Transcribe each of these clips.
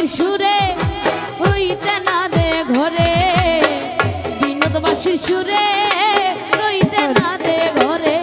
বাঁশির সুরে রইতে না দে ঘরে, বিনোদ বাঁশির সুরে রইতে না দে ঘরে।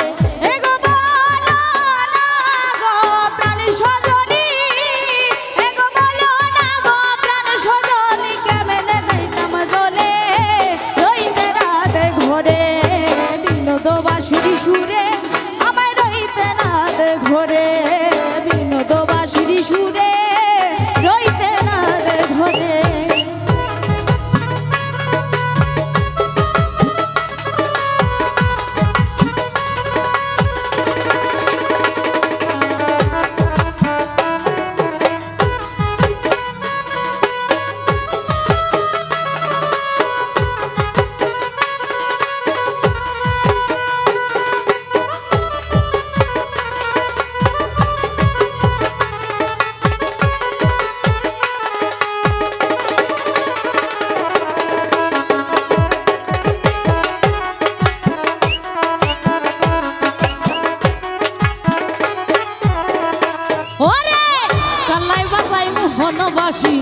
বনবাসী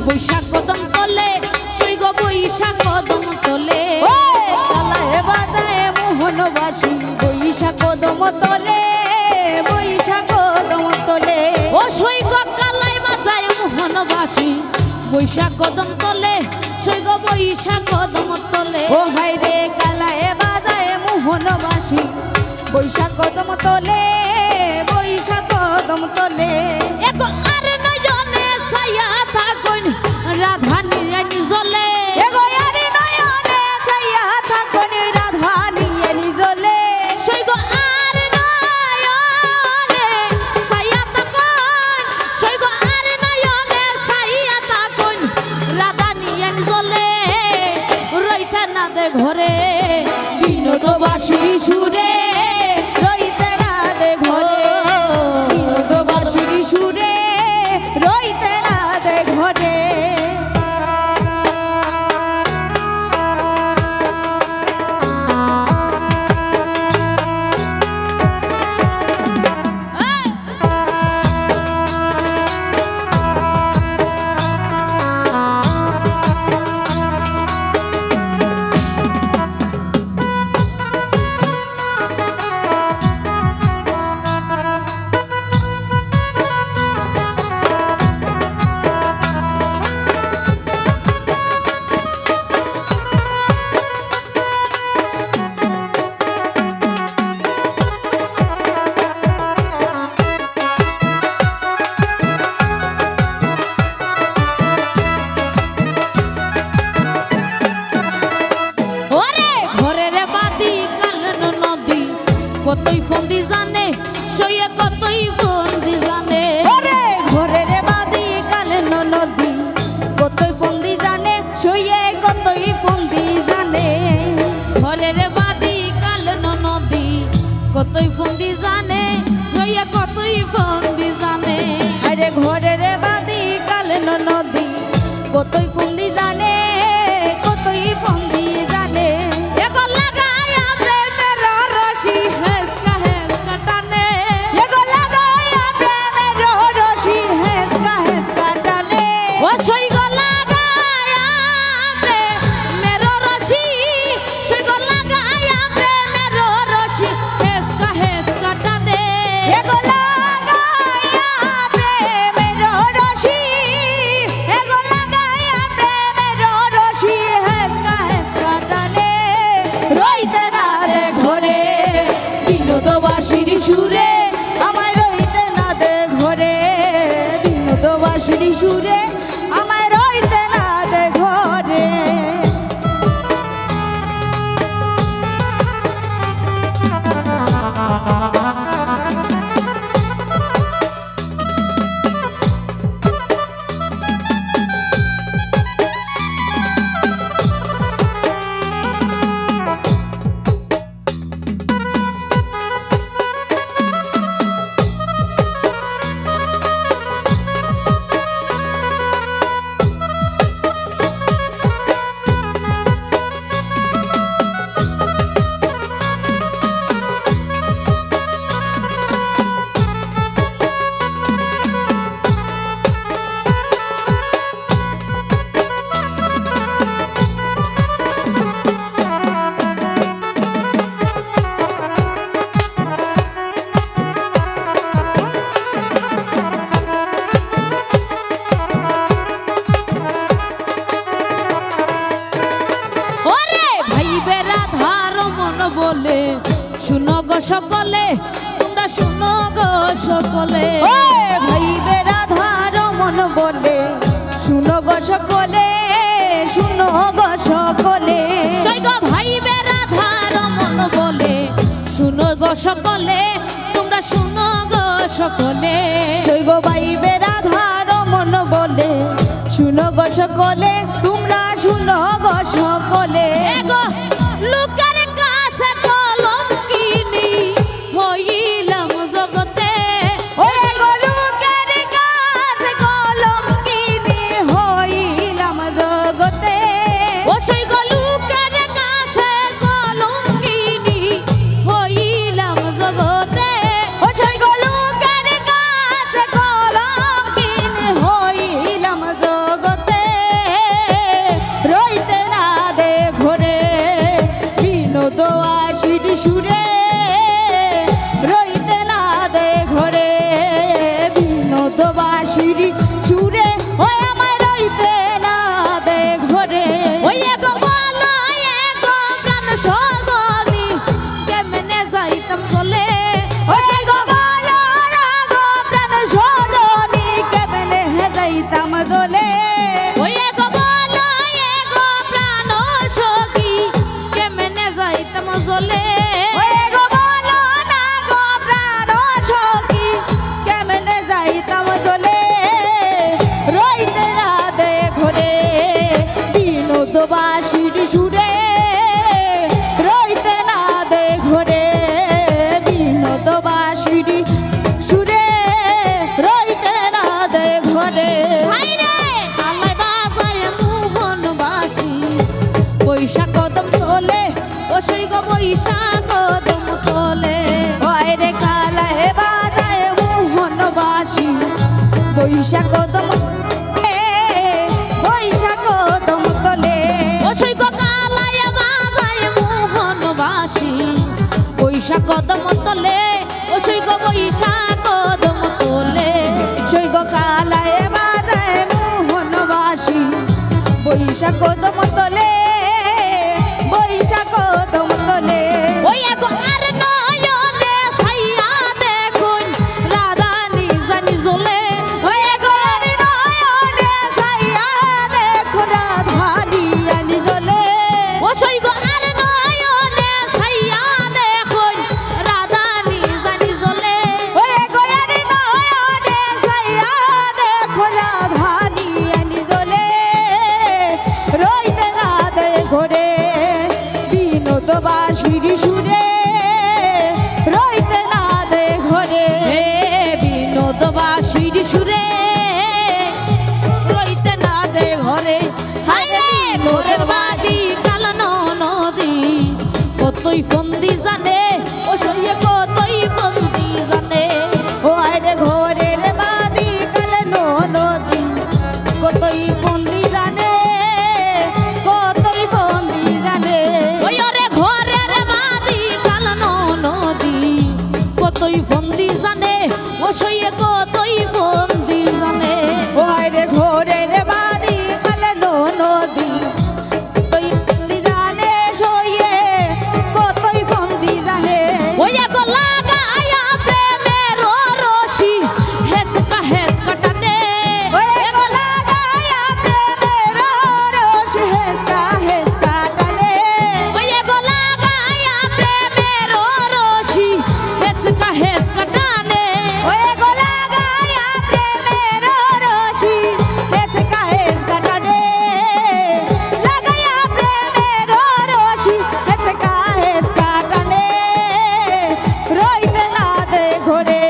বৈশাখ কদম তোলে, সৈগ বৈশাখ কদম তোলে, কালায় বাজায় মোহনবাসী বৈশাখ কদম তোলে, বৈশাখ কদম তোলে। ও সৈগ কালাই বাজায় মোহনবাসী বৈশাখ কদম তোলে, সৈগ বৈশাখ কদম তোলে। ও হাই রে কালায় বাজায় মোহনবাসী বৈশাখ কদম তোলে, বৈশাখ কদম তোলে। রাধা নিয়ে নিজলে এগোয়ারি নয়নে ছাইয়া থাকনি, রাধা নিয়ে নিজলে সৈগ আর নয়নে ছাইয়া থাকন, সৈগ আর নয়নে ছাইয়া থাকন, রাধা নিয়ে নিজলে রইতে না দে ঘরে, বিনোদ বাঁশির সুরে রইতে না দে ঘরে, বিনোদ বাঁশির সুরে রইতে না দে ঘরে। কতই ফন্দি জানে সইয়ে, কতই ফন্দি জানে ওরে ঘরের বাদি কালে নদী, কতই ফন্দি জানে সইয়ে, কতই ফন্দি জানে। ঘরের বাদি কাল নদী, কতই ফন্দি জানে সইয়ে, কতই ফন্দি জানে। আরে ঘরের বাদি কালে নদী, কতই ফন্দি জানে, কতই ফন্দি জানে। এগো লাগায়া প্রেমের রশি হেসকা হেসকা টানে, এগো লাগায়া প্রেমের রশি হেসকা হেসকা টানে। ও সৈগ লাগায়া প্রেমের রশি, সৈগ লাগায়া প্রেমের রশি হেসকা হেসকা টানে। এগো লাগায়া প্রেমের রশি, এগো লাগায়া প্রেমের রশি হেসকা হেসকা টানে। রইতে না দে ঘরে, বিনোদ বাঁশির সুরে আমায় রইতে না দে ঘরে, বিনোদ বাঁশির সুরে আমায় রইতে না দে ঘরে। বলে শুনো গো সকলে তোমরা শুনো গো সকলে ও ভাইবে রাধা রমন বলে শুনো গো সকলে শুনো গো সকলে সই গো ভাইবে রাধা রমন বলে শুনো গো সকলে তোমরা শুনো গো সকলে সই গো ভাইবে রাধা রমন বলে শুনো গো সকলে তোমরা শুনো গো সকলে এগো লোকের কাছে কলঙ্কিনী হইলাম জগতে ওই গোলুকের কাছে কলঙ্কিনী হইলাম জগতে ও সই গো লোকের কাছে কলঙ্কিনী হইলাম জগতে ও সেই গোলুকের কাছে কলঙ্কিনী হইলাম জগতে রইতে না দে ঘরে বিনোদ আসির সুরে রইতে না দে ঘরে বিনোদ বাসির সুরে ওই আমায় রইতে না দে ঘরে ওই এগো বলো এগো প্রাণ সজনী কেমনে যাইতাম চলে ওই গো বলো রাগো প্রাণ সজনী কেমনে যাইতাম দোলে ওই এগো বলো এগো প্রাণ সখী কেমনে যাইতাম চলে ওই গো বলো না গো প্রাণ সখী কেমনে যাইতাম দোলে রইতে না দে ঘরে বিনোদ বাসির সুরে রইতে না দে ঘরে বিনোদ বাসির সুরে রইতে না দে ঘরে হাইরে কালাই বাজায় মোহন বাসি বৈশাখ কদম তোলে ও সেই গো বৈশাখ কদম তোলে ওই রে কালায় বাজায় মোহন বাসি বৈশাখ কদম বৈশাখ কদম তলে ও সেই গো কালাই বাজায় মোহন বাসি বৈশাখ কদম তোলে ও সেই গো বৈশাখ কদম তোলে সেই গো কালায় বাজায় মোহন বাসি বৈশাখ কদম তলে বৈশাখ কদম তলে ওই এগো আর নয়নে ছাইয়া দেখুন রাধা নিজা নিজলে ওই গো নয়নে ছাইয়া দেখো রাধানি আনি জলে ও সেই গো আর নয়নে ছাইয়া দেখুন রাধা নিজা নিজলে ওই গো নয়নে ছাইয়া দেখো রাধানি আনি জলে রইতে না দে ঘরে বিনোদ বাসির সুরে রইতে না দে ঘরে হে বিনোদ বাসির সুরে রইতে না দে ঘরে হাইরে ঘরের বাদি কালানো নদী কতই ফন্দি জানে ও সইয়ে কতই ফন্দি জানে ও আরে ঘরের বাদি কালো নদী কতই ফন্দি জানে কতই ফন্দি জানে ওই ওরে ঘরের বাদি কালানো নদী কতই ফন্দি জানে ও সইয়ে কতই ফন্দি জানে ও আরে ঘরের বাদি কালো নদী কতই ফন্দি জানে সইয়ে কতই ফন্দি জানে ওই এগো লাগায়া প্রেমের রশি হেসকা টানে ওই গো লাগায়া প্রেমের রস হেসকা হেসকা টানে ওই এগো লাগায়া প্রেমের রশি হেসকা টানে ওই গো লাগায়া প্রেমের রশি হেসকা হেসকা টানে লাগায়া প্রেমের রশি হেসকা হেসকা টানে রইতে না দে ঘরে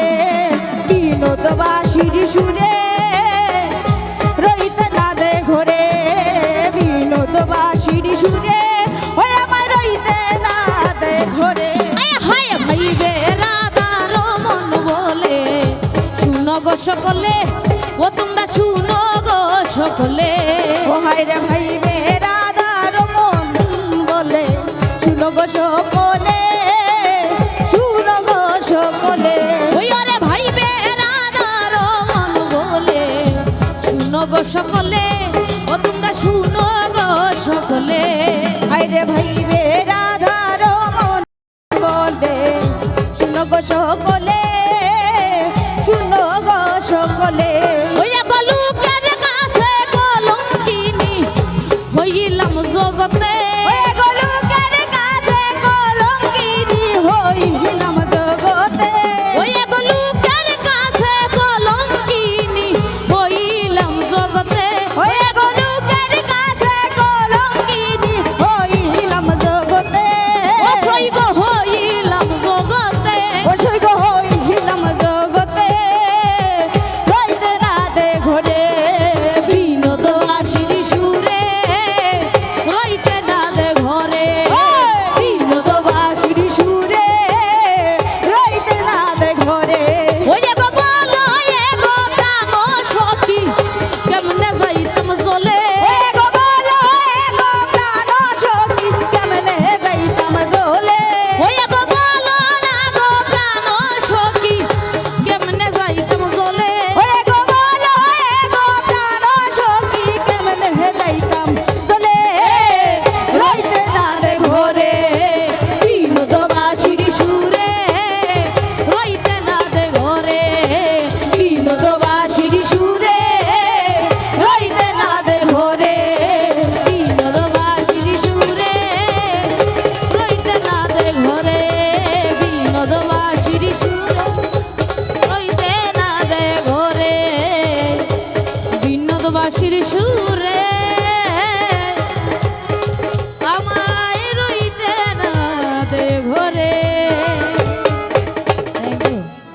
বিনোদ বাসির সুরে রইতে না দে ঘরে বিনোদ বাসির সুরে ওই আমার রইতে না দে ঘরে আয় হায় ভাইবে রাধা রমন বলে শুনো গো সকলে ও তোমরা শুনো গো সকলে ও হায় রে ভাই বে রাধা রমন বলে শুনো গো সকলে শুনো গো সকলে ওই ওরে ভাইবে রাধা রমন বলে শুনো গো সকলে ও তোমরা শুনো গো সকলে হায় রে ভাই বে সৈগ হইলাম জগতে অসৈগ হইলাম জগতে রইতে না দে ঘরে বিনোদ বাঁশির সুরে রইতে না দে ঘরে বিনোদ বাঁশির সুরে রইতে না দে ঘরে ওই গো বলো এ গো প্রাণ সখী কেমনে যাইতাম চলে এ গো বলো এ গো প্রাণ সখী কেমনে যাইতাম জ্বলে ওই গো বলো না গো প্রাণ সখী কেমনে যাইতাম চলে ওরে গো বলো এ গো প্রাণ সখী কেমনে যাইতাম জ্বলে রইতে না দে ঘরে বিনোদ বাঁশির সুরে রইতে না দে ঘরে বিনোদ বাঁশির সুরে রইতে না দে ঘরে বিনোদ বাঁশির সুরে রইতে না দে ঘরে বিনোদ বাঁশির সুরে রইতে না দে ঘরে বিনোদ বাঁশির সুরে